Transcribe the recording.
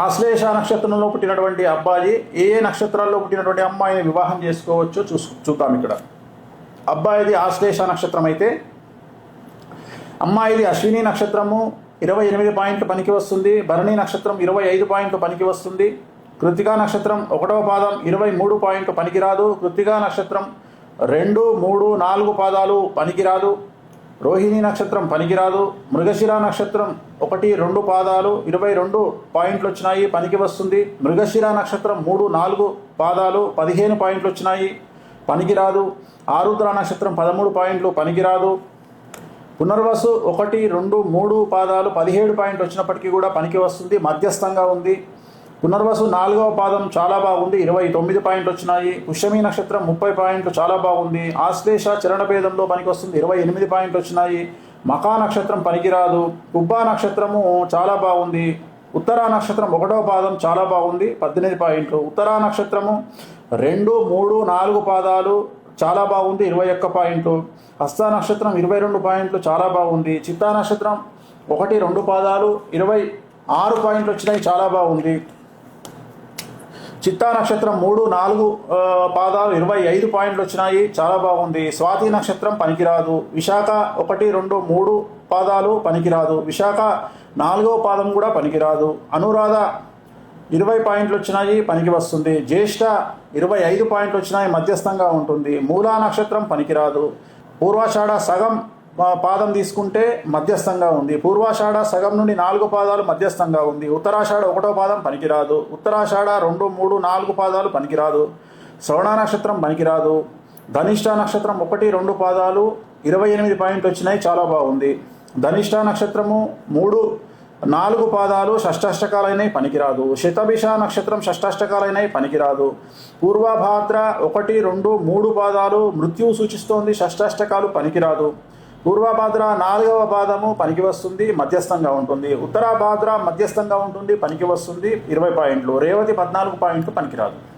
ఆశ్లేష నక్షత్రంలో పుట్టినటువంటి అబ్బాయి ఏ నక్షత్రాల్లో పుట్టినటువంటి అమ్మాయిని వివాహం చేసుకోవచ్చో చూద్దాం. ఇక్కడ అబ్బాయిది ఆశ్లేష నక్షత్రం అయితే అమ్మాయిది అశ్విని నక్షత్రము 28 పాయింట్లు పనికి వస్తుంది. భరణి నక్షత్రం 25 పాయింట్లు పనికి వస్తుంది. కృత్తికా నక్షత్రం 1వ పాదం 23 పాయింట్లు పనికిరాదు. కృత్తికా నక్షత్రం 2, 3, 4 పాదాలు పనికిరాదు. రోహిణి నక్షత్రం పనికిరాదు. మృగశిర నక్షత్రం 1, 2 పాదాలు 22 పాయింట్లు వచ్చినాయి, పనికి వస్తుంది. మృగశిర నక్షత్రం 3, 4 పాదాలు 15 పాయింట్లు వచ్చినాయి, పనికిరాదు. ఆరుద్ర నక్షత్రం 13 పాయింట్లు పనికిరాదు. పునర్వసు 1, 2, 3 పాదాలు 17 పాయింట్లు వచ్చినప్పటికీ కూడా పనికి వస్తుంది, మధ్యస్థంగా ఉంది. పునర్వసు 4వ పాదం చాలా బాగుంది, 29 పాయింట్లు వచ్చినాయి. పుష్యమి నక్షత్రం 30 పాయింట్లు చాలా బాగుంది. ఆశ్లేష చరణ భేదంలో పనికి వస్తుంది, 28 పాయింట్లు వచ్చినాయి. మకా నక్షత్రం పనికిరాదు. కుబ్బా నక్షత్రము చాలా బాగుంది. ఉత్తరా నక్షత్రం 1వ పాదం చాలా బాగుంది, 18 పాయింట్లు. ఉత్తరా నక్షత్రము 2, 3, 4 పాదాలు చాలా బాగుంది, 21 పాయింట్లు. హస్త నక్షత్రం 22 పాయింట్లు చాలా బాగుంది. చిత్తా నక్షత్రం 1, 2 పాదాలు 26 పాయింట్లు వచ్చినాయి, చాలా బాగుంది. చిత్తా నక్షత్రం 3, 4 పాదాలు 25 పాయింట్లు వచ్చినాయి, చాలా బాగుంది. స్వాతి నక్షత్రం పనికిరాదు. విశాఖ 1, 2, 3 పాదాలు పనికిరాదు. విశాఖ 4వ పాదం కూడా పనికిరాదు. అనురాధ 20 పాయింట్లు వచ్చినాయి, పనికి వస్తుంది. జ్యేష్ఠ 25 పాయింట్లు వచ్చినాయి, మధ్యస్థంగా ఉంటుంది. మూలా నక్షత్రం పనికిరాదు. పూర్వాషాఢ సగం పాదం తీసుకుంటే మధ్యస్థంగా ఉంది. పూర్వాషాఢ సగం నుండి 4 పాదాలు మధ్యస్థంగా ఉంది. ఉత్తరాషాఢ 1వ పాదం పనికిరాదు. ఉత్తరాషాఢ 2, 3, 4 పాదాలు పనికిరాదు. శ్రవణ నక్షత్రం పనికిరాదు. ధనిష్ట నక్షత్రం 1, 2 పాదాలు 28 పాయింట్లు వచ్చినాయి, చాలా బాగుంది. ధనిష్ట నక్షత్రము 3, 4 పాదాలు షష్టాష్టకాలైనవి, పనికిరాదు. శతభిష నక్షత్రం షష్టాష్టకాలైనవి, పనికిరాదు. పూర్వభాద్ర 1, 2, 3 పాదాలు మృత్యువు సూచిస్తోంది, షష్టాష్టకాలు పనికిరాదు. పూర్వభాద్ర 4వ పాదము పనికి వస్తుంది, మధ్యస్థంగా ఉంటుంది. ఉత్తరాభాద్ర మధ్యస్థంగా ఉంటుంది, పనికి వస్తుంది, 20 పాయింట్లు. రేవతి 14 పాయింట్లు, పనికిరాదు.